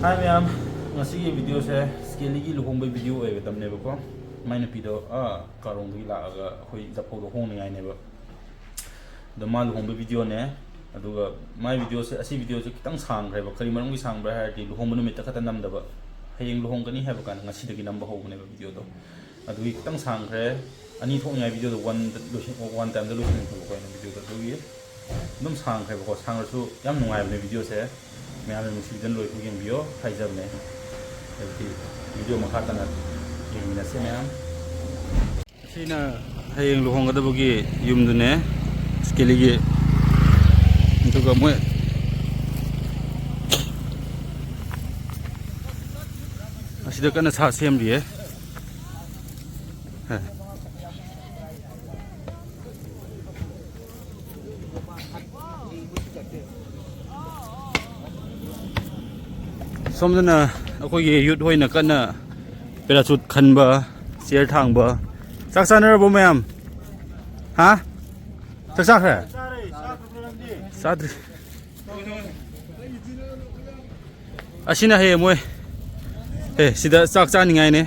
Hi ma'am, ngasi video se Skelly ki luhongba video ay tamne ba ko. May na pido karong gi la ga hoi Japhou do hong ngai ne ba. Do ma luhongba video ne aduga my video se asi video se kitang sang khai ba kari manong gi sang bra ha ti luhongba no mit ta khata nam da ba. Hayeng luhong kani ha ba kan ngasi da gi nam ba ho ne ba video do. Adugi kitang sang khre ani thong ngai video do one time da lu sin ko ne video do gi. Dum sang khai ba ko sang su yam nungai ba ne video se. मैं मुसीबत लोग को game बियो हाइजब ने video मखाता ना ये से मैं सीना है लोगों का तो बगी यूम दुने स्केली के तो कम है ऐसी तो करना साथ सेम दिए somdana akoi ge youth hoina kana parachute khanba chair thangba sak sanar bo mayam ha sak sak ha sadri asina he moi he sida sak cha ningai ne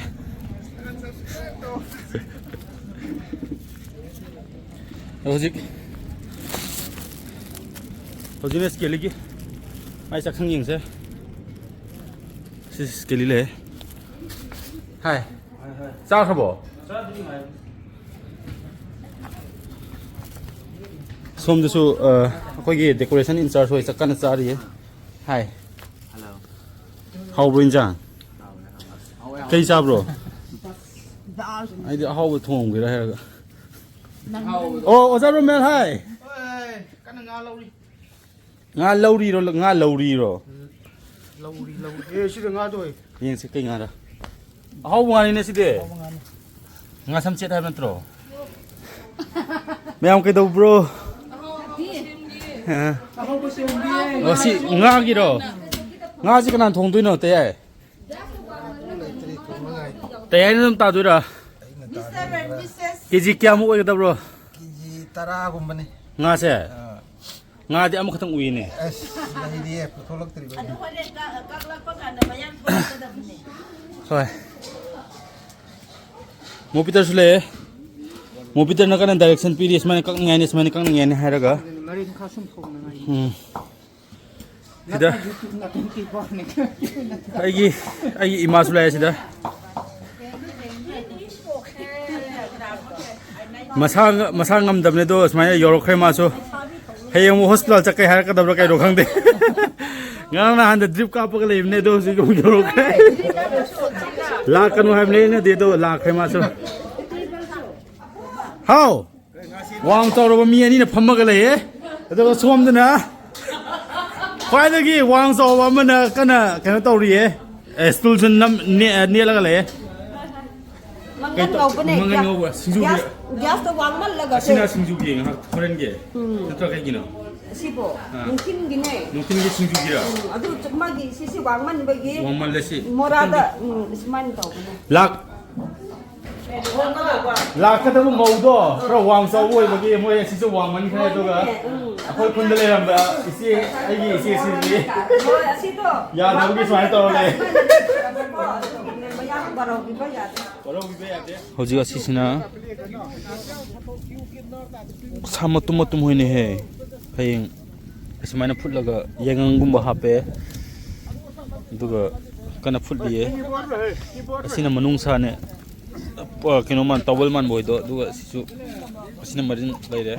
hojik hojine Skelly gi mai sak khang ying se Skelly le hai sao khabo som desu akoi gi decoration in charge hoi sakana chari hai hello how brin jang kai sa bro ai de how thong gi ra ha oh oza ro mel hai kana nga lauri ro nga lauri ro lauri si nga doi yen si kai nga ra how ngani ne si de nga sam chet hai matro meam kai do bro how bo se oh si nga gi ro nga si kana thong doi no te ai te ai nam ta doi ra kg kya mu oi da bro kg 10 gum bane nga se nga di amu khatang ui ne lagi tholak tri ba adu hore kaklak pa kana bayan ko da bune soi mo peter sule mo peter na kana direction pi ris mane kak ngai ne smane kak ngai ne hairaga lari kha sum thong na ngai sida ai ima sule sida masang ngam dabne do smane yorok khai ma so hey mo hospital chakai har ka dabra kai ro khang de ngang na han de drip ka pa le ne do si ko ro kai la kanu ha ne ne de do la khai ma so how wang to ro mi ani ne pham ga le ye do som de na khwai de gi wang so wa ma na kana kana to ri ye stool sun nam ne la ga le mangan ngau pa ne mangan ngau singju gas to wang mal la ga sina singju ge ha foreign ge to ka gi no sibo mungkin gini singju gi ra adu chakma gi si wang man ba gi wang mal le si morada isman to lak lak ka to ngau do ro wang so woi ba gi moi si so wang man khai to ga akoi kun de le ram ba isi ai gi isi si ni si to ya da gi swai to le Hoji asisina samatum matum hoine he hayeng asmaina phutlaga yengangumba hape duga kana phutliye asina manungsa ne kino man tawal man boy do duga sisu asina marin laire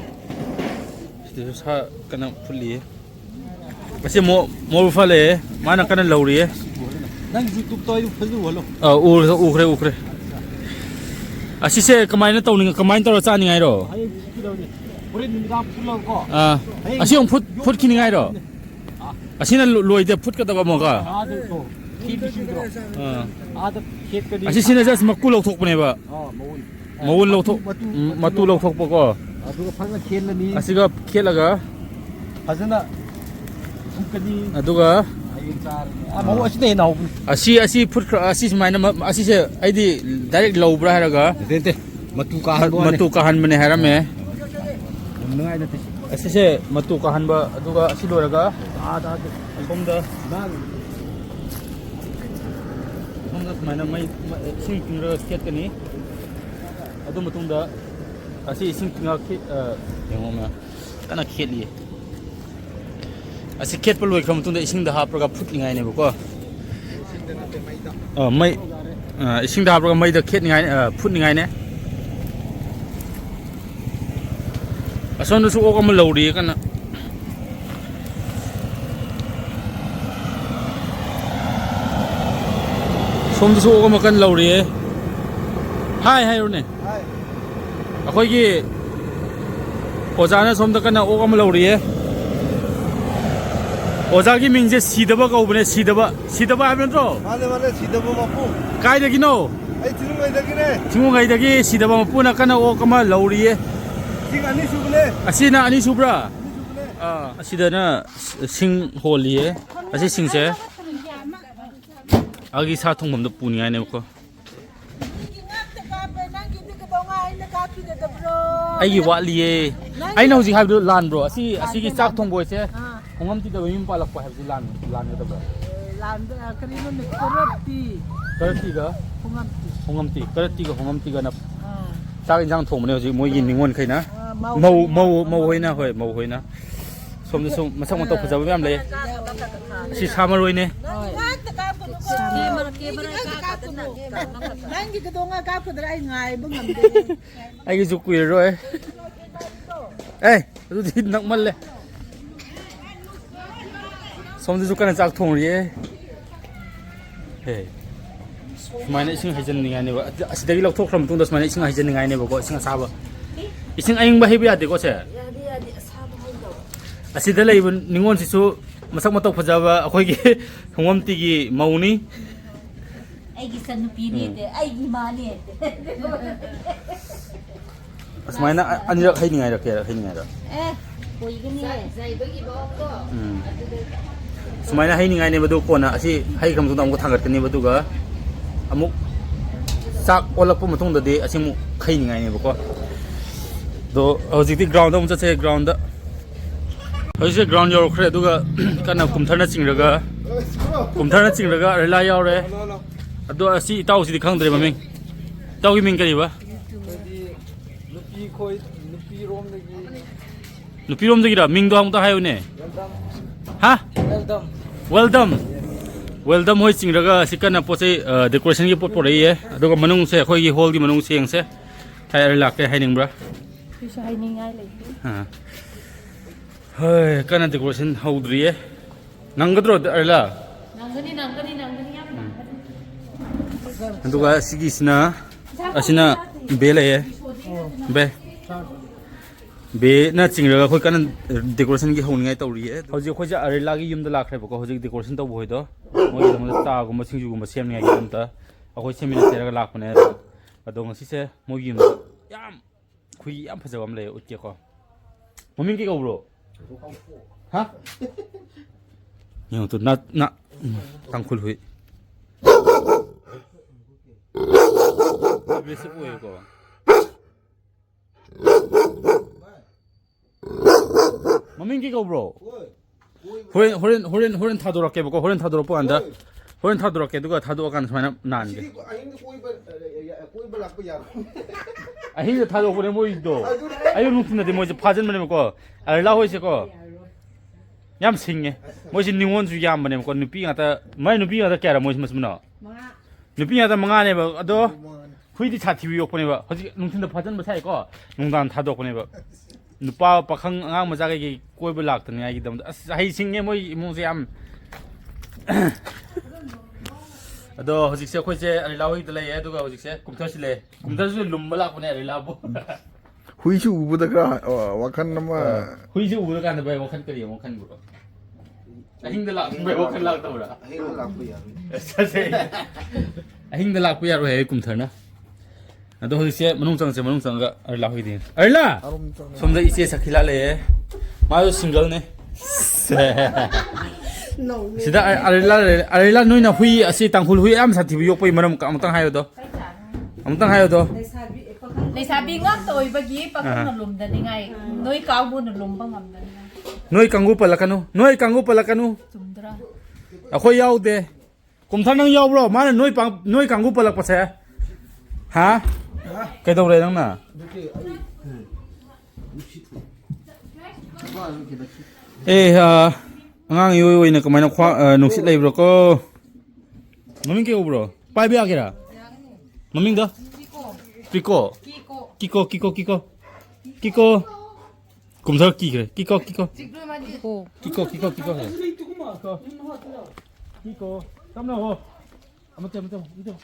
sisu sa kana phutliye asi mo fale mana kana lauriye nang YouTube toy phaju holo ukre asise kamaina tawning kamaina tawra cha ningai ro asi ong phut khini ngai ro asina loi de phut ka da mo ga asisina just makku lok thok pne ba maul lok thok matu lok thok pa ko aduga phanga khelani asiga khelaga fajana phukani aduga asi put asi maina asi se aidi direct low bra haraga te matu ka han mane harame ngai na asi se matu ka han ba aduga asi loraga somda ꯃꯇꯨꯡꯗ ꯁꯨꯃꯥꯏꯅ ꯃꯩ ꯏꯁꯤꯡ ꯇꯤꯡꯔꯒ ꯈꯦꯠꯀꯅꯤ ꯑꯗꯨ ꯃꯇꯨꯡꯗ ꯑꯁꯤ ꯏꯁꯤꯡ ꯇꯤꯡꯉꯒ ꯌꯦꯡꯉꯣ ꯀꯟꯅ ꯈꯦꯠꯂꯤꯌꯦ ꯑꯁꯤ ꯈꯦꯠꯄ ꯂꯣꯏꯈ꯭ꯔ ꯃꯇꯨꯡꯗ ꯏꯁꯤꯡꯗ ꯍꯥꯞꯄꯒ ꯐꯨꯠꯅꯤꯡꯉꯥꯏꯅꯦꯕꯀꯣ ꯃꯩ 이싱다 하브가 마이더 캣닝아이 풋닝아이네 아선도수 오감을 넣으리 까나 손도수 오감을 깐 넣으리 하이 하이로네 아거기 오자나 손도 까나 오감을 넣으리 오자기 민제 시더바가 오브네 시더바 하면서 맞네 시더바 먹고 가이더기노 아이 지금 가이더기네 지금 가이더기 시더바 먹고나 까나 오감을 넣으리 지금 아니 수브네 아시나 아니 수브라 아 아시다나 싱홀리에 아시 싱세 아기 사통범도 뿐이야 네고 아이 와리에 아이나 호지 하브도 란브로 아시기 짝통보이세 홍암띠가 왜민 빨락고 하지 란이다 봐 그리는 그렇티가 홍암띠가 나 짝인장 통문에 호지 뭐 인닝원 카이나 mau hoina hoi mau hoina som som masak ma to phajab yam le si samaroi ne nangi ka donga ka pudra ai ngai bu ngam de ai gi ju kuir rồi ê du di nak mal le som ju kan chak thong ri he mai ne sing hajan ningai ne ba asidagi lok thok khram tung da mai ne sing hajan ningai ne ba ko sing sa ba ising aying ba hebi ade ko se asida lei bun ningon sisu masak matok phajaba akhoi gi hongom ti gi mauni ai gi san pi ni de ai gi ma ni asmaina anjak hai ningai ra ke hai ningai ra koi gi ni sai ba gi ba ko asmaina hai ningai ne badu ko na asi hai kham tung ko thangat kani badu ga amuk sak olak pu matung da de asimu khai ningai ne ba ko do hojiti ground da mutse ground da hojise ground yor khre duga kana kumtharna chingraga rela yawre ado asi itaw si khangdre maming taw gi ming kari ba nupi rom dagi ra ming do hang ta hayo ne ha welcome hoi chingraga sikana poche decoration gi pot porei ye aduga manung se khoi gi hall gi manung seng se thai Areila ke haining bra hai ni ngai le hơi cái này decoration hậu đuôi nang cái đó Areila nangani yam anh tụi cái sigi sina bé này bé na chỉnh rồi khôi cái decoration cái hậu ngay tàu đi hồi giờ khôi giờ Areila cái yum đó lạc rồi bọc hồi giờ decoration tàu bồi đó mỗi lần mà ta cũng mà singju cũng mà xem ngay cái đó khôi xem mình sẽ ra lạc này và đồng sĩ sẽ mỗi yum yam khôi yam phải giờ làm lại ok không mình cái câu rồi hả nhiều tụi na tăng khul hui bê sếp ui cô mà mình cái câu bro 호렌 타도록 해 보고 호렌 타도록 뭐 한다 호렌 타도록 해 누가 타도록 간 소나 난게 아히도 타도록 보내 뭐 있도 아유 뭉친데 뭐 이제 파전 보내 먹고 알라 호이세고 얌 싱게 뭐지 닝원 주 얌 보내 먹고 누피 가다 마이 누피 가다 깨라 뭐지 무슨나 누피 가다 망아네 봐 아도 후이디 차 TV 욕 보내 봐 허지 뭉친데 파전 뭐 사이고 농단 타도록 보내 봐 누파 pakhang ang majaga gi koiba laktani ai gidam hai singge moi imungse am ado hojikse khoise Areila hoi dele ye duga hojikse kumthar su lumba lakune Areila bo huisu ubuda ka wakan nama huisu ubuda kan bai wakan kari wakan bro ahingda lak bai wakan lak tabra ahingda lak pu yar sase ahingda lak pu yar he kumthar na ado hojikse manung ga Areila hoi din Areila somda ise sakhila le mayo single ne sida Areila noina hui asi tangkhul hui am sathi bi yokpai manam ka amtang hayo do nei sabi ngak toi bagi pakhang lum da ni ngai noi kaw bu na lum ba ngam da noi kangu palakanu sumdra akhoi yaude cùng thân đang yêu bro má là nuôi càng gúp bật bật hả cái đâu đây đang nè ê ngang yêu này cái máy nó khoa nụ xịt lấy bro cô nó mình kêu bro bay bia kìa nó mình đó Kiko cùng thơ kỳ kìa Kiko tắm nào hô một chấm đi đâu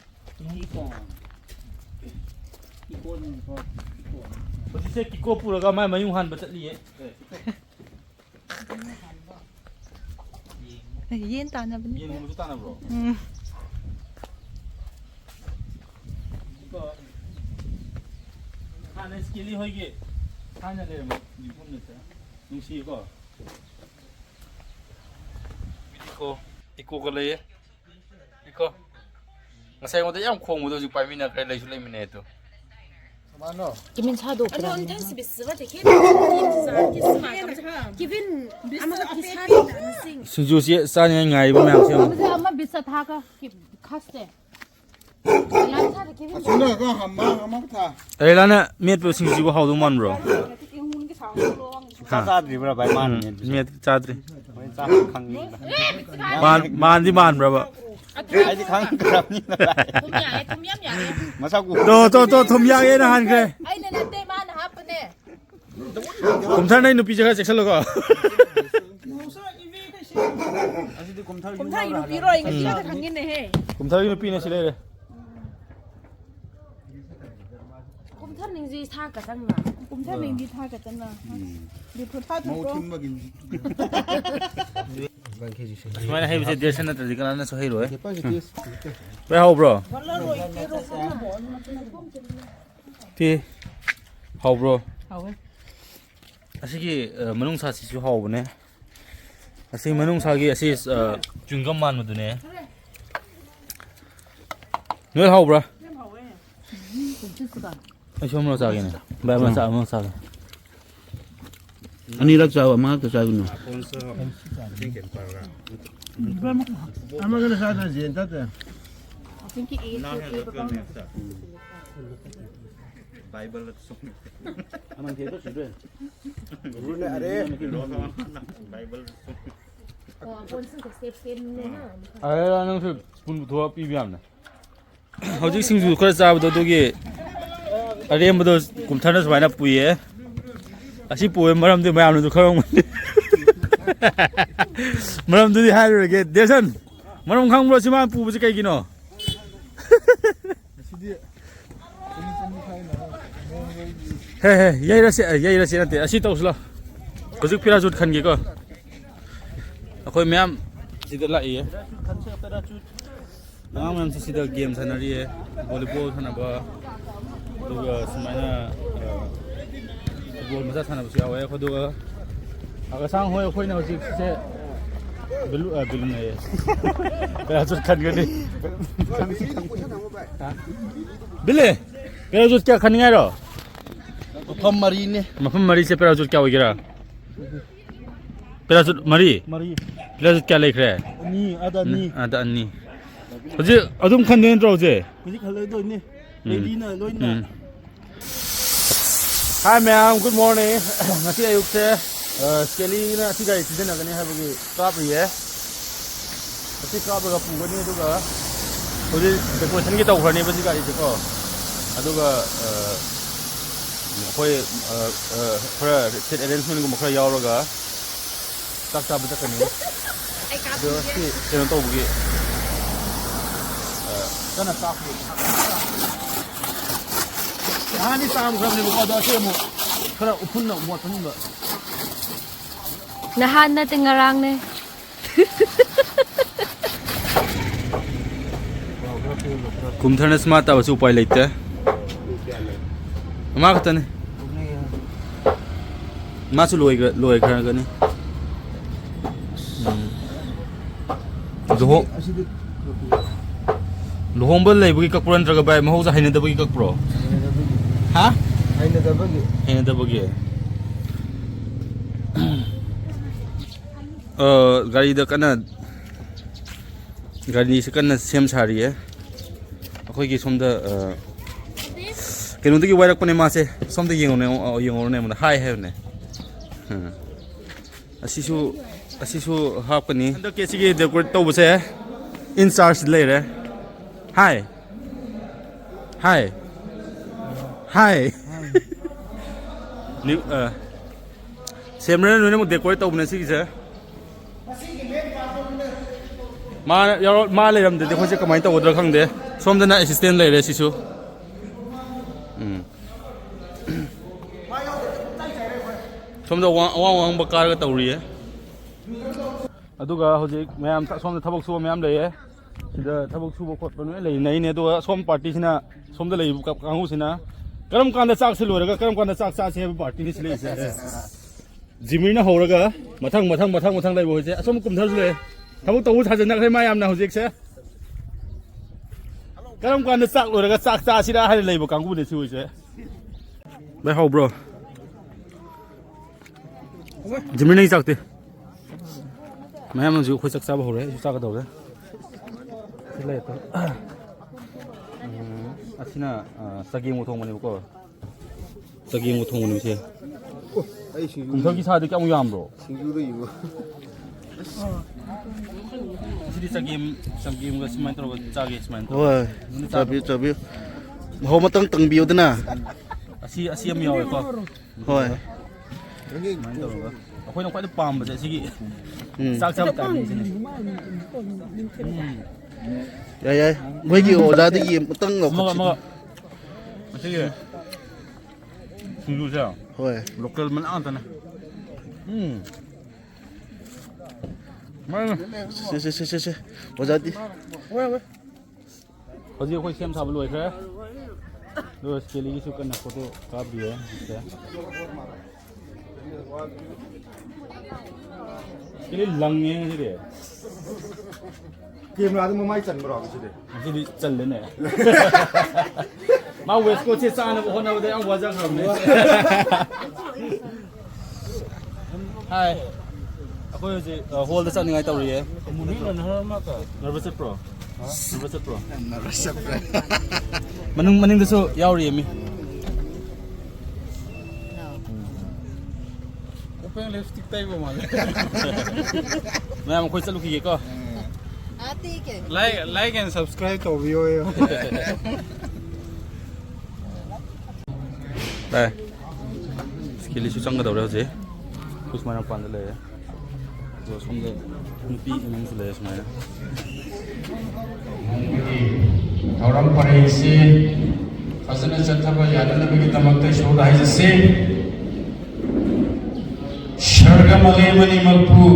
có thể Kiko pura cái mai dùng hàn bật đi ấy Yên tàn là yên một chút tàn nào bro Kiko hàn này Skelly hơi kì hàn này là một điểm không được đúng xí có Kiko cái lấy Kiko ngày sáng tôi ăn khoang một đôi chụp bài mình là cái lấy chụp lấy mình này tu 기분 차도 그래. intense biswa de ke given ama ka pisari dancing singju si sa ngai ba ma siang 무슨 엄마 비싸 다가 카스테. 란차 de 기분 Suna có hầm tha. Areila na miet pe singju ko haudu man bro cái hun cái sào luôn Sa di bra bai man ni. miet chadri Sa khang ni. man di man bro ba Ai di khang krap ni na. tumyae tumyam yae Masa ku. to thum yang ye na han kre 아이는 때 만 하프네. kum than nei nupi jaga seksal ko Asi di kum thar yu. Thay nó tí rồi, cái kia thì thằng này hè. kum thar nupi ne sile re 곰타는지 사가 장나 Cũng thế mình đi thay cả chân là. Đi phượt thay Mau tụi thim bagin. asmana hai bise dersan na tradi kana na so hai ro hai Pa ke pe hau bro ti hau bro asigi manung sa si su hau bne asi manung sa gi asi chungam man mu ne noi hau bro ai chom ro sa ge ne ba ma sa Ani rak sa ma ka sa gun. Ama ka sa na jen ta ta. Bible sum. Amang ke to sidre. Rune are. Bible sum. 본슨 그 스텝스는 Areila nang su spoon bu pi biam na hojik singju khara cha bu do gi arem bu kum thana swaina puye asi puye maram de mayam nu kharong maram du di hai ro ge desan maram khang bro sima pu bu kai gi no he yai ra se na te asi to sla hojik pira jut khan gi ko akoi mayam sida la ye nang mam sida game sanari ye volleyball sanaba duga sumaina ball masa sana bu yawe ko duga aga sang hoy khoi na ji se bilu ne ye pera jut khan gani bile pera jut kya khan ngai ro mafam mari se pera jut kya ho gira pera jut mari pera jut kya lekre Ni ada ni hoje adum khan den ro je Ni khaloi do ni. Lady na loi na. Hi ma'am, good morning. Ngasi ayuk se Skelly na tiga season na gani habagi crop ye. Ati crop ga pu gani aduga hoje decoration ki taw khani baji gari ko aduga khoi khara set arrangement ko khara yaw ga tak ta bu ta kani do si teno taw bu gi kana tak bu hani sam gram ni ko da se mo khara upun na mo tan ba 나한 나 땡가랑네. kumthana smata ba su upai leite ma ka tane ma su loi khara ga ni luhongba leibugi kakpro ntraga bai mahausa haina dabagi kakpro ha haina dabagi gari da kana ꯒꯥꯔꯤꯁꯤ ꯀꯟꯅ ꯁꯦꯝ ꯁꯥꯔꯤꯌꯦ ꯑꯩꯈꯣꯏꯒꯤ ꯁꯣꯝꯗ ꯀꯩꯅꯣꯗꯒꯤ ꯋꯥꯏꯔꯛꯄꯅꯦ ꯃꯥꯁꯦ ꯁꯣꯝꯗ ꯌꯦꯡꯉꯨꯔꯅꯦ ꯑꯩꯉꯣꯟꯗ ꯍꯥꯏ ꯍꯥꯏꯕꯅꯦ ꯑꯁꯤꯁꯨ ꯍꯥꯞꯀꯅꯤ ꯍꯟꯗꯛꯀꯤ ꯑꯁꯤꯒꯤ ꯗꯦꯀꯣꯔꯦꯠ ꯇꯧꯕꯁꯦ ꯏꯟ ꯆꯥꯔꯖ ꯂꯩꯔꯦ ꯍꯥꯏ ꯍꯥꯏ ꯍꯥꯏ ꯁꯦꯝꯕꯅ ꯂꯣꯏꯅꯃꯛ ꯗꯦꯀꯣꯔꯦꯠ ꯇꯧꯕꯅꯦ ꯁꯤꯒꯤꯁꯦ ꯃꯥ ꯂꯩꯔꯝꯗ꯭ꯔꯗꯤ ꯑꯩꯈꯣꯏꯁꯦ ꯀꯃꯥꯏꯅ ꯇꯧꯒꯗ꯭ꯔꯥ ꯈꯪꯗꯦ ꯁꯣꯝꯗꯅ ꯑꯦꯁꯤꯁꯇꯦꯟ ꯂꯩꯔꯦ ꯁꯤꯁꯨ ꯁꯣꯝꯗ ꯑꯋꯥꯡꯕ ꯀꯥꯔꯒ ꯇꯧꯔꯤꯌꯦ ꯑꯗꯨꯒ ꯍꯧꯖꯤꯛ ꯃꯌꯥꯝ ꯁꯣꯝꯗ ꯊꯕꯛ ꯁꯨꯕ ꯃꯌꯥꯝ ꯂꯩꯌꯦ ꯁꯤꯗ ꯊꯕꯛ ꯁꯨꯕ ꯈꯣꯠꯄ ꯂꯣꯏꯅ ꯂꯩꯅꯩꯅꯦ ꯑꯗꯨꯒ ꯁꯣꯝ ꯄꯥꯔꯇꯤꯁꯤꯅ ꯁꯣꯝꯗ ꯂꯩꯔꯤꯕ ꯀꯥꯡꯕꯨꯁꯤꯅ ꯀꯔꯝ ꯀꯥꯟꯗ ꯆꯥꯛꯁꯦ ꯂꯣꯏꯔꯒ ꯀꯔꯝ ꯀꯥꯟꯗ ꯆꯥꯛ ꯆꯥꯁꯦ ꯍꯥꯏꯕ ꯄꯥꯔꯇꯤꯅꯤ ꯁꯤ ꯂꯩꯔꯤꯁꯦ ꯖꯤꯃꯤꯔꯅ ꯍꯧꯔꯒ ꯃꯊꯪ ꯂꯩꯕ ꯍꯧꯖꯤꯛ ꯑꯁꯣꯝ ꯀꯨꯝꯊꯔꯁꯨ ꯂꯩ ꯊꯕꯛ ꯇꯧꯕ ꯊꯥꯖꯟꯅꯈ꯭ꯔꯦ ꯃꯥ ꯌꯥꯝꯅ ꯍꯧꯖꯤꯛꯁꯦ ꯀꯔꯝ ꯀꯥꯟꯗ ꯆꯥꯛ ꯂꯣꯏꯔꯒ ꯆꯥꯛ ꯆꯥꯁꯤꯔꯥ ꯍꯥꯏꯅ ꯂꯩꯕ ꯀꯥꯡꯕꯨꯅꯦ ꯁꯤ ꯍꯧꯖꯤꯛꯁꯦ ꯚꯥꯏ ꯍꯧꯕ꯭ꯔꯣ ꯖꯤꯃꯤꯔꯅ ꯆꯥꯛꯇꯤ ꯃꯌꯥꯝ ꯍꯧꯖꯤꯛ ꯑꯩꯈꯣꯏ ꯆꯥꯛ ꯆꯥꯕ ꯍꯧꯔꯦ ꯑꯩꯁꯨ ꯆꯥꯒꯗꯧꯔꯦ ꯑꯁꯤꯅ ꯆꯒꯦꯝꯒ ꯊꯣꯡꯕꯅꯦꯕꯀꯣ ꯆꯒꯦꯝꯒ ꯊꯣꯡꯕꯅꯦ ꯁꯦ ꯀꯨꯝꯊꯒꯤ ꯁꯥꯗꯤ ꯀꯌꯥꯃꯨꯛ ꯌꯥꯝꯕ꯭ꯔꯣ ꯑꯁꯤꯗꯤ ꯆꯒꯦꯝꯒ ꯁꯨꯃꯥꯏꯅ ꯇꯧꯔꯒ ꯆꯥꯒꯦ ꯁꯨꯃꯥꯏꯅ ꯍꯣꯏ ꯆꯥꯕꯤꯌꯨ ꯃꯍꯥꯎ ꯑꯃꯇꯪ ꯇꯪꯕꯤꯌꯨꯗꯅ ꯑꯁꯤ ꯑꯃ ꯌꯥꯎꯋꯦꯀꯣ ꯍꯣꯏ ꯁꯨꯃꯥꯏꯅ ꯇꯧꯔꯒ ꯑꯩꯈꯣꯏꯅ ꯈ꯭ꯋꯥꯏꯗꯩ ꯄꯥꯝꯕꯁꯦ ꯑꯁꯤꯒꯤ ꯆꯥꯛ ꯆꯥꯕ ꯇꯥꯏꯃꯤꯡꯁꯤꯅꯦ ꯌꯥꯏ ꯃꯣꯏꯒꯤ ꯑꯣꯖꯥꯗꯒꯤ ꯑꯃꯇꯪ ꯑꯃꯒ ꯑꯁꯤꯒꯤ ꯁꯤꯡꯖꯨꯁꯦ ꯍꯣꯏ ꯂꯣꯀꯦꯜ ꯃꯅꯥ ꯉꯥꯛꯇꯅꯦ ꯁꯦ ꯑꯣꯖꯥꯗꯤ ꯍꯧꯖꯤꯛ ꯑꯩꯈꯣই ꯁꯦꯝ ꯁꯥꯕ ꯂꯣꯏꯈ꯭ꯔꯦ ꯑꯗꯨꯒ ꯁ꯭ꯀꯦꯂꯤꯒꯤꯁꯨ ꯀꯟꯅ ꯐꯣꯇꯣ ꯀꯥꯞꯄꯤꯌꯦ ꯁ꯭ꯀꯦꯂꯤ ꯂꯪꯉꯦ ꯉꯁꯤꯗꯤ ꯀꯦꯃꯦꯔꯥꯗ ꯃꯃꯥꯏ ꯆꯟꯕ꯭ꯔꯣꯉꯁꯤꯗꯤ ꯆꯜꯂꯦꯅꯦ ꯃꯥ ꯋꯦꯁꯀꯣꯠꯁꯦ ꯆꯥꯅꯕ ꯍꯣꯠꯅꯕꯗ ꯌꯥꯝ ꯋꯥꯖꯈ꯭ꯔꯕꯅꯦ ꯍꯥꯏ ꯑꯩꯈꯣꯏ ꯍꯧꯖꯤꯛ ꯍꯣꯜꯗ ꯆꯠꯅꯤꯡꯉꯥꯏ ꯇꯧꯔꯤꯌꯦ ꯅꯔꯚꯁ ꯆꯠꯄ꯭ꯔꯣ ꯃꯅꯤꯡꯗꯁꯨ ꯌꯥꯎꯔꯤꯌꯦ ꯃꯤ ꯂꯤꯞꯁꯇꯤꯛ ꯇꯩꯕ ꯃꯥꯜꯂꯦ ꯃꯌꯥꯝ ꯑꯩꯈꯣꯏ ꯆꯠꯂꯨꯈꯤꯒꯦꯀꯣ ꯂꯥꯏꯛ ꯑꯦꯟ ꯁꯕꯁꯀ꯭ꯔꯥꯏꯕ ꯇꯧꯕꯤꯌꯣ ꯁ꯭ꯀꯦꯂꯤꯁꯨ ꯆꯪꯒꯗꯧꯔꯦ ꯍꯧꯖꯤꯛ ꯑꯩꯈꯣꯏ ꯁꯨꯃꯥꯏꯅ ꯃꯄꯥꯟꯗ ꯂꯩꯔꯦ ꯑꯗꯨꯒ ꯁꯣꯝꯗ ꯅꯨꯄꯤ ꯏꯃꯨꯡꯁꯨ ꯂꯩꯔꯦ ꯁꯨꯃꯥꯏꯅ ꯊꯧꯔꯝ ꯄꯔꯦꯡꯁꯤ ꯐꯖꯅ ꯆꯠꯊꯕ ꯌꯥꯅꯅꯕꯒꯤꯗꯃꯛꯇ ꯏꯁꯣꯔꯗ ꯍꯥꯏꯖꯁꯤ ꯁꯔꯒ ꯃꯂꯦꯝ ꯑꯅꯤꯃꯛꯄꯨ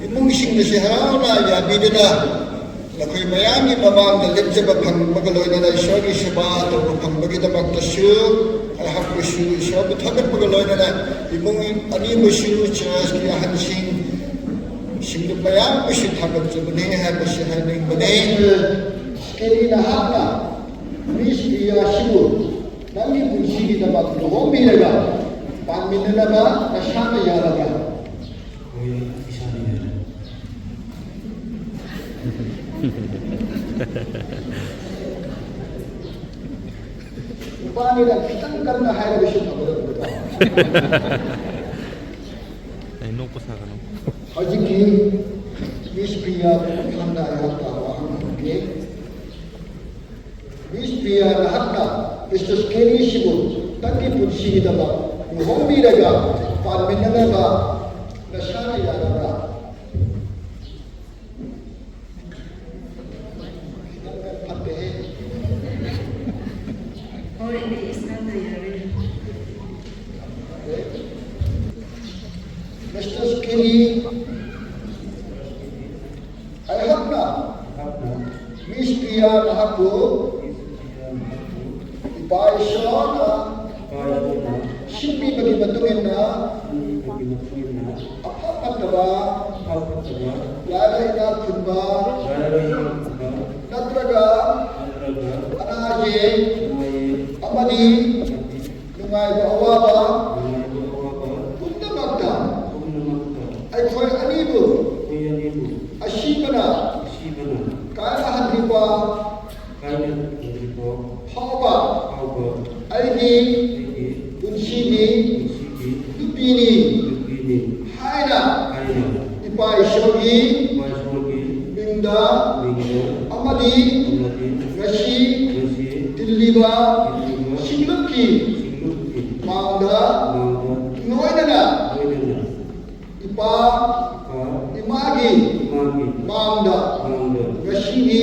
ꯏꯃꯨꯡꯁꯤꯡꯅꯁꯨ ꯍꯔꯥꯎꯅ ꯌꯥꯕꯤꯗꯨꯅ ꯅꯈꯣꯏ ꯃꯌꯥꯝꯒꯤ ꯃꯃꯥꯡꯗ ꯂꯦꯞꯆꯕ ꯐꯪꯕꯒ ꯂꯣꯏꯅꯅ ꯏꯁꯣꯔꯒꯤ ꯁꯦꯕꯥ ꯇꯧꯕ ꯐꯪꯕꯒꯤꯗꯃꯛꯇꯁꯨ ꯑꯩꯍꯥꯛꯄꯨꯁꯨ ꯏꯁꯣꯔꯕꯨ ꯊꯥꯒꯠꯄꯒ ꯂꯣꯏꯅꯅ ꯏꯃꯨꯡ ꯑꯅꯤꯕꯨꯁꯨ ꯆꯔꯆꯀꯤ ꯑꯍꯟꯁꯤꯡ ꯁꯤꯡꯗꯨ ꯃꯌꯥꯝꯕꯨꯁꯨ ꯊꯥꯒꯠꯆꯕꯅꯤ ꯍꯥꯏꯕꯁꯤ ꯍꯥꯏꯅꯤꯡꯕꯅꯤ ꯁ꯭ꯀꯦꯂꯤ ꯅꯍꯥꯛꯅ ꯃꯤꯁ ꯔꯤꯌꯥꯁꯤꯕꯨ ꯅꯪꯒꯤ ꯄꯨꯟꯁꯤꯒꯤꯗꯃꯛ ꯂꯨꯍꯣꯡꯕꯤꯔꯒ ꯄꯥꯟꯃꯤꯟꯅꯅꯕ ꯅꯁꯥꯅ ꯌꯥꯔꯕ꯭ꯔꯥ? 누바니랑 피장 간다 하이라고 싶어보다. 아니 놓고 사가노. 아직이 미스피아 한다였다와 함께 미스피아 한다 미스터 스켈리 시고 딱히 분식이다가 홍미래가 반면나가 나샤리 야가라 반대 Mr. Skelly, I have not. Miss Pia Nahaku, by Shona, Shipi bagi batungin na, apapataba, lara ina kunba, natraga, anaje, amadi, nungay bawaba, punta magda. Aikoy anibu ashibana kaya hadriba haba aigi bunshigi dupini haina ipai shogi binda amadi gashi diliba shingluki mangda noinana ipa imagi mangda gashigi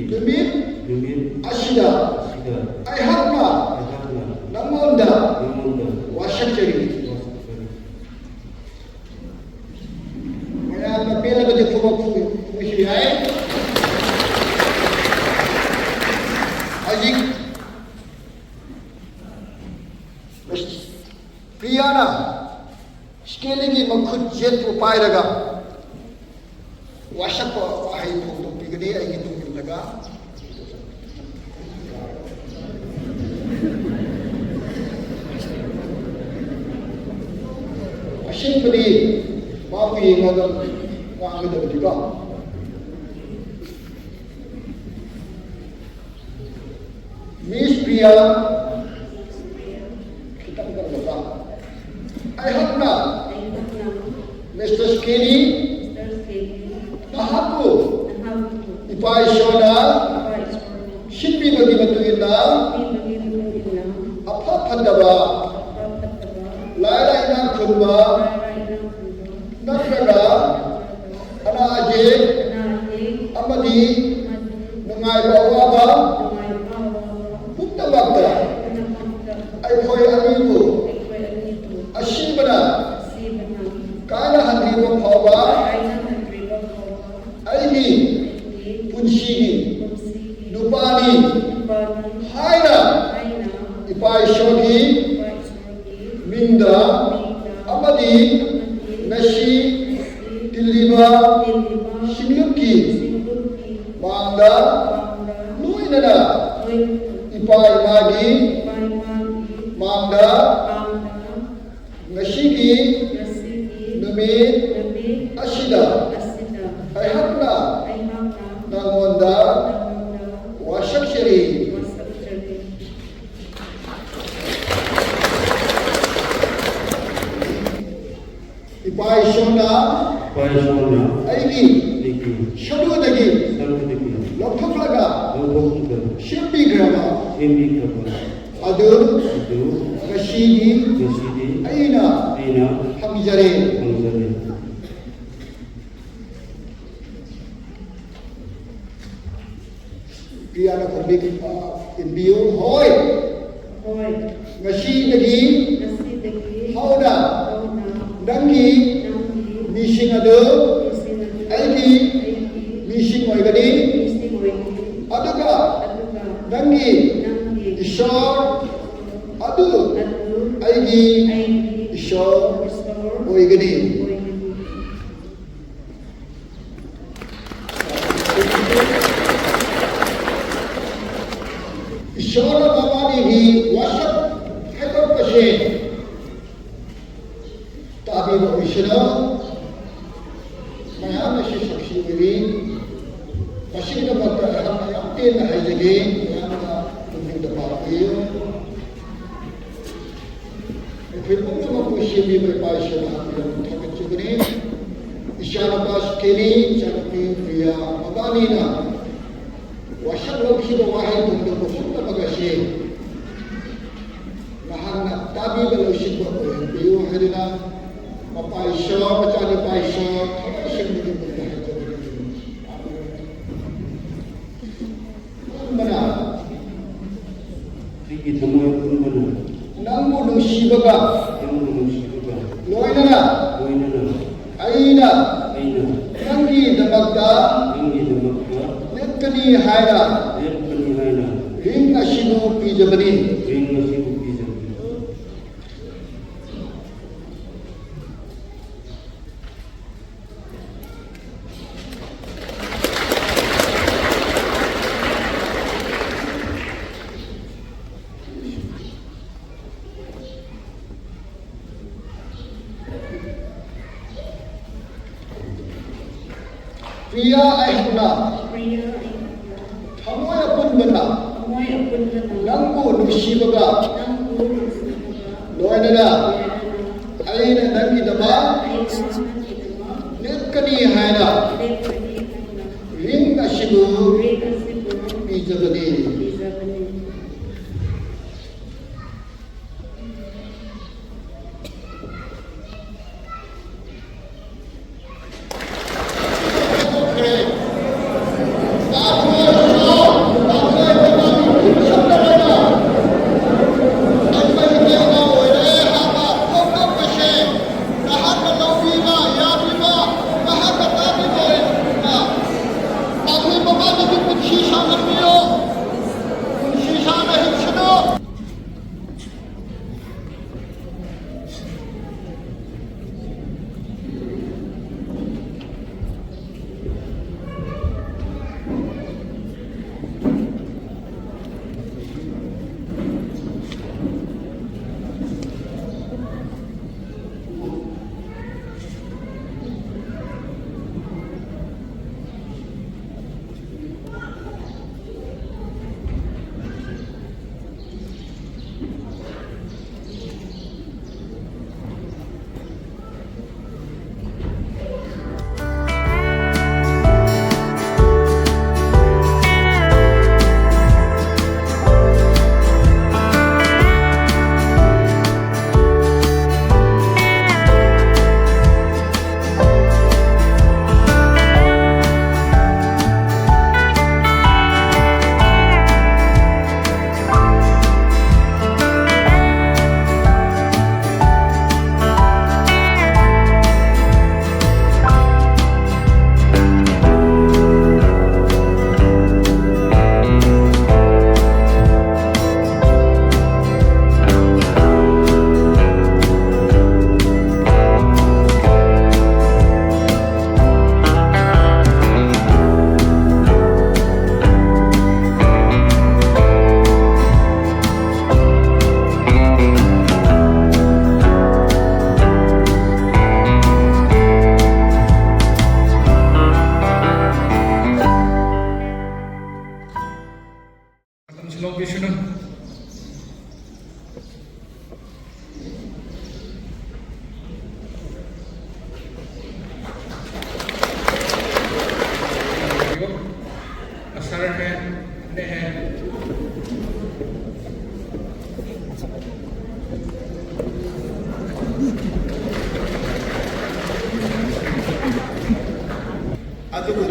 demit ashida ay hakna namonda washakari maya mapela ba dito ko kushiyay ajik Priyana Skelly makhut jet ko pairaga wasak ko ay photo pigani ay gitung laga asin padi mapi ngagam ngagam diba Miss Priya kita berdoa I hope not. Mr. Skelly, Nahaku, Ipai Shona, Shipi bagi batungin na, apa pandaba, Laila ina kunba, Natraga, Anaje, Amadi, Nungay bawaba, Punta bagda, Aikoy anibu, Ashibana, Kala Handriba Pava, Aigi, Punshigi, Nubani, Haina, Ipai Shogi, Minda, Amadi, Nashi, Diliba, Shimyuki, Manga, Luinana, Ipai Magi, Manga, Nashigi, Numi, Ashida, Ayhakna, Nangonda, Washakshari. Ipai Shona, Aigi, Shadudagi, Lokaplaga, Shimbi Grama, Adu, Rashidi, Aina, Hamjare. Piano public in view, Hoy, Rashidi, Hauda, Dangi, Mishing Adu, Aigi, Mishing Oigadi, Aduga, Dangi, Ishor, Adu, Aigi, Ishor, Oigadi. Ishor Mamani hi Washak Hekor Pashe Tabi Vishna Mayana Shishakshi Viri ꯃꯁꯤꯒꯤꯗꯃꯛꯇ ꯑꯩꯍꯥꯛꯅ ꯌꯥꯝ ꯄꯦꯟꯅ ꯍꯥꯏꯖꯒꯦ ꯃꯌꯥꯝꯅ ꯄꯨꯛꯅꯤꯡꯗ ꯄꯥꯞꯄꯤꯌꯨ ꯑꯩꯈꯣꯏ ꯄꯨꯝꯅꯃꯛꯄꯨ ꯁꯦꯝꯕꯤꯕ ꯏꯄꯥ ꯏꯁꯣꯔꯅ ꯍꯥꯞꯄꯤꯔꯝꯕ ꯊꯥꯒꯠꯆꯕꯅꯤ ꯏꯆꯥꯅꯨꯄꯥ ꯁ꯭ꯀꯦꯂꯤ ꯏꯆꯥꯅꯨꯄꯤ ꯄ꯭ꯔꯤꯌꯥ ꯃꯕꯥꯅꯤꯅ ꯋꯥꯁꯛ ꯂꯧꯈꯤꯕ ꯋꯥꯍꯩ ꯄꯨꯝꯅꯃꯛ ꯄꯨꯝꯅꯃꯛ ꯑꯁꯤ ꯅꯍꯥꯛꯅ ꯇꯥꯕꯤꯕ ꯂꯧꯁꯤꯟꯕ ꯑꯣꯏꯍꯟꯕꯤꯌꯨ ꯍꯥꯏꯗꯨꯅ ꯃꯄꯥ ꯏꯁꯣꯔ ꯃꯆꯥꯅꯨꯄꯥ ꯏꯁꯣꯔ ꯊꯃꯣꯏ ꯁꯦꯡꯕꯒꯤ ꯃꯨꯟꯅ ꯍꯥꯏꯖꯕꯅꯤ ꯄꯨꯟꯕꯅ ꯑꯩꯒꯤ ꯊꯃꯣꯏ ꯄꯨꯟꯕꯅ ꯅꯪꯕꯨ ꯅꯨꯡꯁꯤꯕꯒ ꯅꯪꯕꯨ ꯅꯨꯡꯁꯤꯕꯒ ꯂꯣꯏꯅꯅ ꯂꯣꯏꯅꯅ ꯑꯩꯅ ꯑꯩꯅ ꯅꯪꯒꯤꯗꯃꯛꯇ ꯅꯪꯒꯤꯗꯃꯛꯇ ꯂꯦꯞꯀꯅꯤ ꯍꯥꯏꯅ ꯂꯦꯞꯀꯅꯤ ꯍꯥꯏꯅ ꯔꯤꯡ ꯑꯁꯤꯕꯨ ꯄꯤꯖꯕꯅꯤ ꯔꯤꯡ ꯑꯁꯤꯕꯨ ꯄꯤꯖꯕꯅꯤ Priya aihna thamoy apunbana nangbu nungsibaga loinana aina nangidama lekkani haina ring asibu bijabani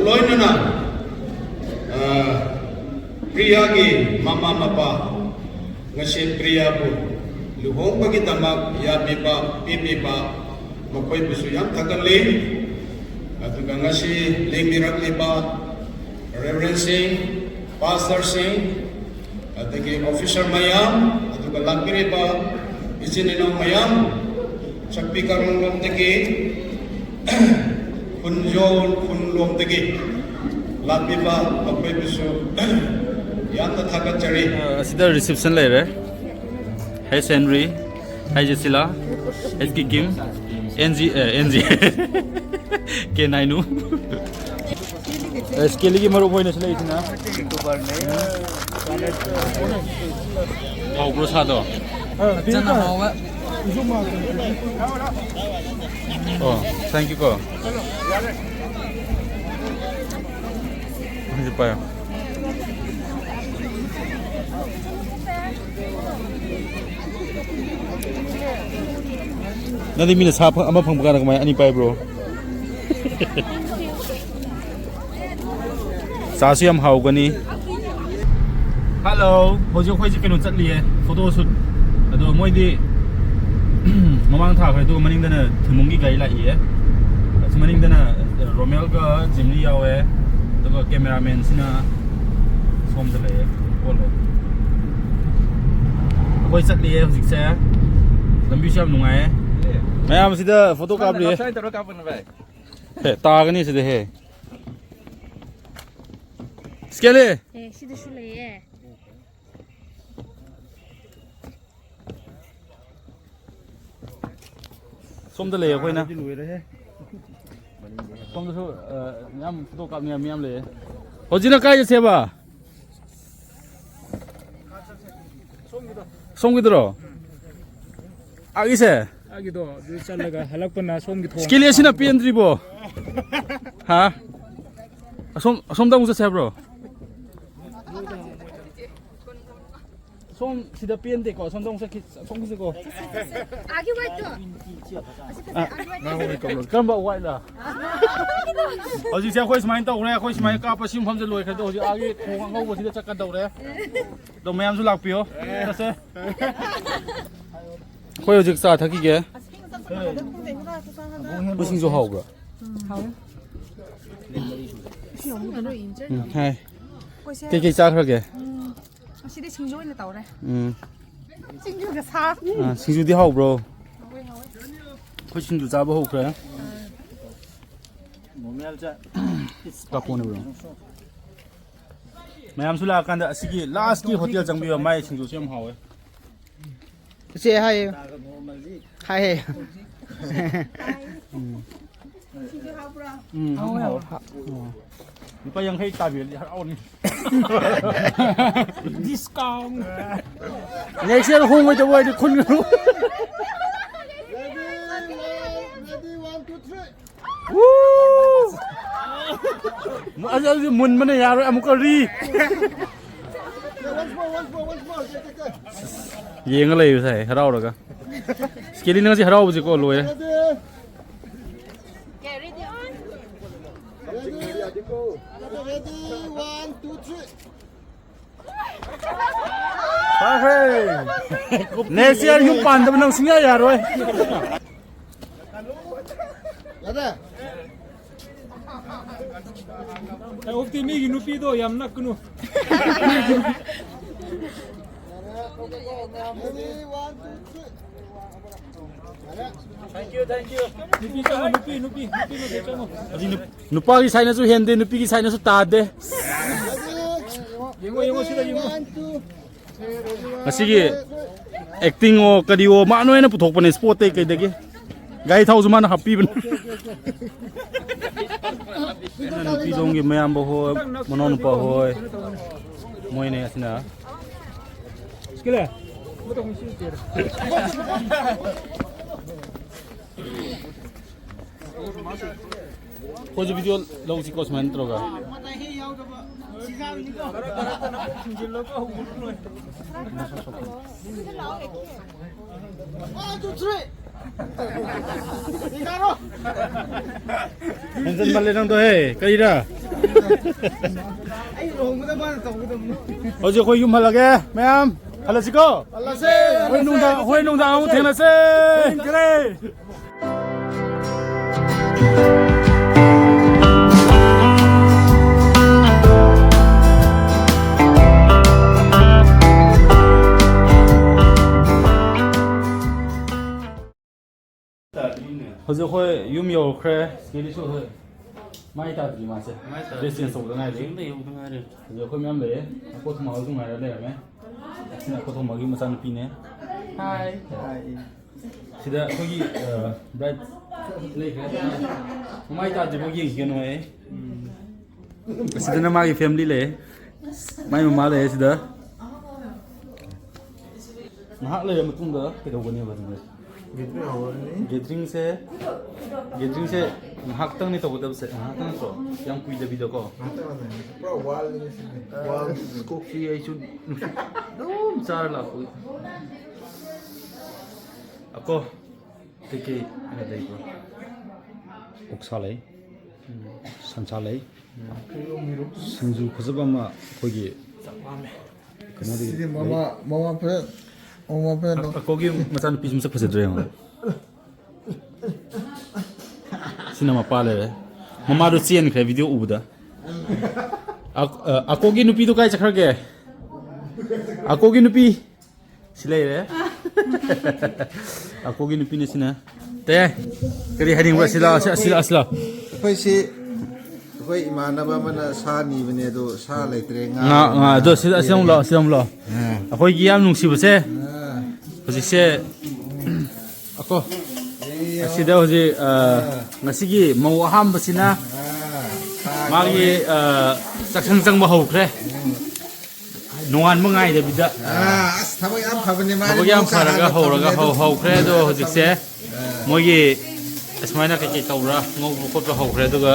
loinana Priya ki mama papa ngasi Priya bu luhongba ki damak ya biba pipiba makoy bisu yam thakali atuga ngasi lemirak liba Reverend Singh Pastor Singh atagi officer mayam atuga lakiriba isininaw mayam chakpikarong lomtagi kunjon kunlomtagi lapiba makoy bisu yamna thakachari asida reception lere hey Henry hey Jesila SK Kim NG K9 Skelly maru boy na sila itina. Oh, bro sado. Oh, thank you ko. Hindi pa yun. Nanti minus apa pangbukan kamay ani pa bro. Sasu yam hau gani. Hello, hoje khoi ji kenu chatli e photo shoot ado moi di mamang tha khai do maning dana thumung gi gai la e maning dana Romel ga Jimny yawe to cameraman sina som de le polo khoi chatli e hojik se lambi sham nungai mayam sida photo kap li he ta gani sida he Skelly 예, 시드슐레예. 솜도 le khoi na 솜도 so yam photo kap ni yam le hojina kai se ba 솜기 들어 아기세 아기도 잘라가 할락번나 솜기 통 Skelly sina pien dribo ha 솜다 무서 세 bro 솜 시다 pien de ko 솜다 무서 솜기 ko 아기 화이트. Kamba white la. Hoje se khoi smai tau re khoi smai ka pa sim pham je loi khai do hoje age khong ngau bo sida chakkan dau re. Do mayam su lak pio. Ta se. Khoi hoje sa thaki ge. Bu sing jo hau bro. Hai. Ke cha khra ge. 시대 싱조인데 나오래. 싱주가 사. 아, singju di hau bro. Khoi singju cha ba hau khra. Ka pone bro. Mayam su la kan da asigi last ki hotel jang bi mai singju sem hau e. 제 하이 하이 hau. Ni pa yang hai ta bi hau ni. 디스카운트 Next year home with the word kun ru. Ready, 1, 2, 3. Woo! Asal mun mana ya ro amuk ri. Once more. Take. Yeng lai sai harau ra ga. Skelly na si harau bu ko loi. Ready. Get ready on. Ready, 1, 2, 3. Next year yung pan da nang singa ya ro. Ready. 옥티 미기 누피도 얌나 그누 Ready, 1, 2, 3. 누피 짱어 누피 누피 짱어 Nupa ki sai na su hende nupi ki sai na su ta de. 영어 시다 영어 1, 2. Asigi acting o kadi o ma no na puthok pan sport te kai de ge. Gai thau zu man happy ban. Nupi dong ge mayam bo ho monon pa hoi. Moi ne asina. 스켈레 뭐도 공시 때 Hoje video lau si kos man troga. Hansen malle nang to he kai ra. Hoje khoi yum halage ma'am halasi ko. Halase. Hoi nung da ang thena se. Kre. Hoje khoi yum yo khre Skelly so he mai ta di ma se dressing so ngai le hoje khoi myam le ko thma ho ngai ra le me sina ko thma gi ma san pi ne hi sida khoi bride le khre mai ta di bo gi ge no e ꯑꯁꯤꯗꯅ ꯃꯥꯒꯤ family ꯂꯩ ꯃꯥꯏ ꯃꯃꯥ ꯂꯩ ꯑꯁꯤꯗ ꯉꯥꯏꯍꯥꯛ ꯂꯩꯔ ꯃꯇꯨꯡꯗ ꯀꯩꯗꯧꯒꯅꯦꯕ ꯒꯦꯗꯔꯤꯡꯁꯦ ꯉꯥꯏꯍꯥꯛꯇꯪꯅꯤ ꯇꯧꯒꯗꯕꯁꯦ ꯉꯥꯏꯍꯥꯛꯇꯪ ꯅꯠꯇ꯭ꯔꯣ ꯌꯥꯝ ꯀꯨꯏꯗꯕꯤꯗꯀꯣ ꯄꯨꯔꯥ ꯋꯥꯜꯅꯤ ꯋꯥꯜ ꯀꯣꯛꯁꯤ ꯑꯩꯁꯨ ꯑꯗꯨꯝ ꯆꯥꯔ ꯂꯥꯛꯄꯒꯤ ꯑꯀꯣ ꯀꯩꯀꯩ ꯂꯩꯕ꯭ꯔꯣ ꯑꯣꯛꯁꯥ ꯂꯩ ꯁꯟꯁꯥ ꯂꯩ ꯁꯤꯡꯖꯨ ꯐꯖꯕ ꯑꯃ ꯑꯩꯈꯣꯏꯒꯤ ꯁꯤꯗꯤ ꯃꯃꯥ ꯐꯖꯅ ꯑꯀꯣꯒꯤ ꯃꯆꯥꯅꯨꯄꯤꯁꯨ ꯃꯁꯛ ꯐꯖꯗ꯭ꯔꯦ ꯌꯦꯡꯉꯣ ꯁꯤꯅ ꯃꯄꯥ ꯂꯩꯔꯦ ꯃꯃꯥꯗꯣ ꯆꯦꯟꯈ꯭ꯔꯦ ꯚꯤꯗꯤꯑꯣ ꯎꯕꯗ ꯑꯀꯣꯒꯤ ꯅꯨꯄꯤꯗꯣ ꯀꯥꯏ ꯆꯠꯈ꯭ꯔꯒꯦ ꯑꯀꯣꯒꯤ ꯅꯨꯄꯤ ꯁꯤ ꯂꯩꯔꯦ ꯑꯀꯣꯒꯤ ꯅꯨꯄꯤꯅ ꯁꯤꯅ ꯇꯦ ꯀꯔꯤ ꯍꯥꯏꯅꯤꯡꯕ꯭ꯔꯥ ꯁꯤ ꯂꯥꯛꯑꯣ ꯑꯁꯤ ꯂꯥꯛꯑꯣ ꯑꯩꯈꯣꯏꯁꯤ ꯑꯩꯈꯣꯏ ꯏꯃꯥꯟꯅꯕ ꯑꯃꯅ ꯁꯥ ꯅꯤꯕꯅꯦ ꯑꯗꯣ ꯁꯥ ꯂꯩꯇ꯭ꯔꯦ ꯉꯥ ꯑꯗꯣ ꯑꯁꯤꯗ ꯑꯃꯨꯛ ꯂꯥꯛꯑꯣ ꯑꯩꯈꯣꯏꯒꯤ ꯌꯥꯝ ꯅꯨꯡꯁꯤꯕꯁꯦ ꯍꯧꯖꯤꯛꯁꯦ ꯑꯀꯣ ꯑꯁꯤꯗ ꯍꯧꯖꯤꯛ ꯉꯁꯤꯒꯤ ꯃꯧ ꯑꯍꯥꯟꯕꯁꯤꯅ ꯃꯥꯒꯤ ꯆꯥꯛꯁꯪ ꯆꯪꯕ ꯍꯧꯈ꯭ꯔꯦ ꯅꯣꯡꯉꯥꯟꯕ ꯉꯥꯏꯗꯕꯤꯗ ꯑꯁ ꯊꯕꯛ ꯌꯥꯝ ꯐꯕꯅꯦ ꯃꯥ ꯊꯕꯛ ꯌꯥꯝ ꯐꯔꯒ ꯍꯧꯈ꯭ꯔꯦ ꯑꯗꯣ ꯍꯧꯖꯤꯛꯁꯦ ꯃꯣꯏꯒꯤ ꯑꯁꯨꯃꯥꯏꯅ ꯀꯩꯀꯩ ꯇꯧꯕ꯭ꯔꯥ ꯉꯧꯕ ꯈꯣꯠꯄ ꯍꯧꯈ꯭ꯔꯦ ꯑꯗꯨꯒ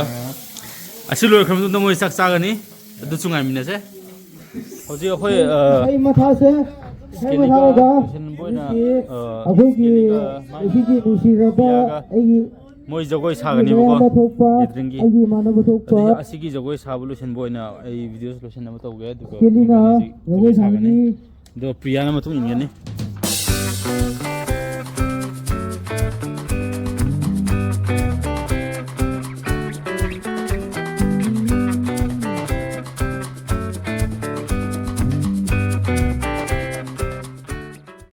ꯑꯁꯤ ꯂꯣꯏꯈ꯭ꯔ ꯃꯇꯨꯡꯗ ꯃꯣꯏ ꯆꯥꯛ ꯆꯥꯒꯅꯤ ꯑꯗꯨꯁꯨ ꯉꯥꯏꯃꯤꯟꯅꯁꯦ ꯍꯧꯖꯤꯛ ꯑꯩꯈꯣꯏ ꯃꯣꯏ ꯖꯒꯣꯏ ꯁꯥꯒꯅꯤꯕꯀꯣ ꯒꯦꯗꯔꯤꯡꯒꯤ ꯑꯁꯤꯒꯤ ꯖꯒꯣꯏ ꯁꯥꯕ ꯂꯣꯏꯁꯤꯟꯕ ꯑꯣꯏꯅ ꯑꯩ ꯚꯤꯗꯤꯑꯣ ꯂꯣꯏꯁꯤꯟꯅꯕ ꯇꯧꯒꯦ ꯑꯗꯨꯒ ꯖꯒꯣꯏ ꯁꯥꯒꯅꯤ ꯑꯗꯣ ꯄ꯭ꯔꯤꯌꯥꯅ ꯃꯇꯨꯡ ꯏꯟꯒꯅꯤ